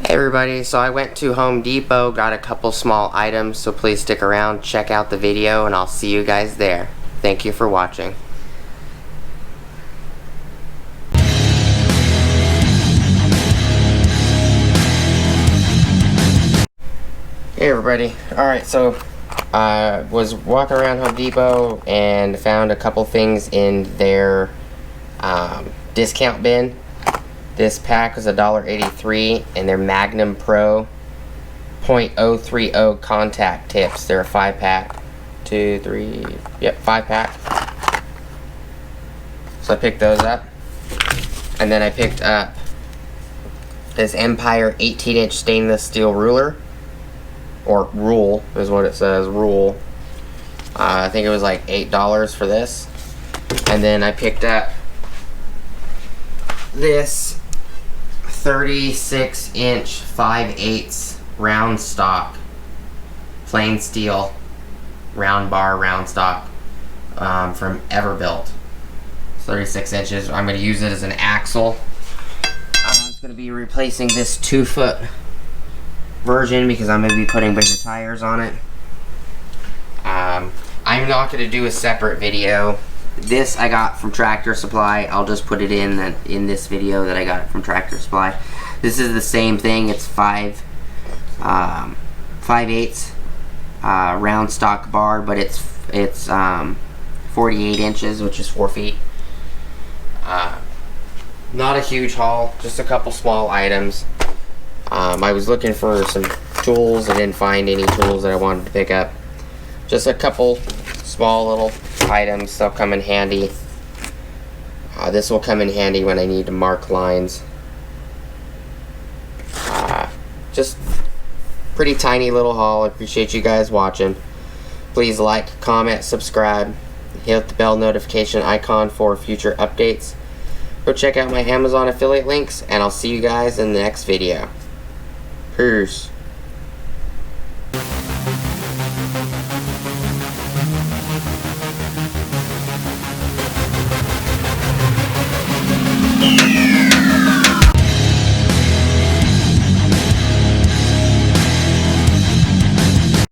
Hey everybody, so I went to Home Depot, got a couple small items, so please stick around, check out the video, and I'll see you guys there. Thank you for watching. Hey everybody, alright, so I was walking around Home Depot and found a couple things in their discount bin. This pack was $1.83, and they're Magnum Pro .030 contact tips. They're a 5-pack. 5-pack. So I picked those up. And then I picked up this Empire 18-inch stainless steel ruler. Or rule is what it says, rule. I think it was like $8 for this. And then I picked up this 36-inch 5/8 round stock, plain steel, round bar, round stock from Everbuilt. 36 inches. I'm going to use it as an axle. I'm going to be replacing this 2-foot version because I'm going to be putting bigger tires on it. I'm not going to do a separate video. This I got from Tractor Supply. I'll just put it in this video that I got it from Tractor Supply. This is the same thing. It's 5/8 round stock bar, but it's 48 inches, which is 4 feet. Not a huge haul, just a couple small items. I was looking for some tools. I didn't find any tools that I wanted to pick up. Just a couple small little items. They'll come in handy. This will come in handy when I need to mark lines. Just pretty tiny little haul. I appreciate you guys watching. Please like, comment, subscribe, hit the bell notification icon for future updates. Go check out my Amazon affiliate links, and I'll see you guys in the next video. Peace.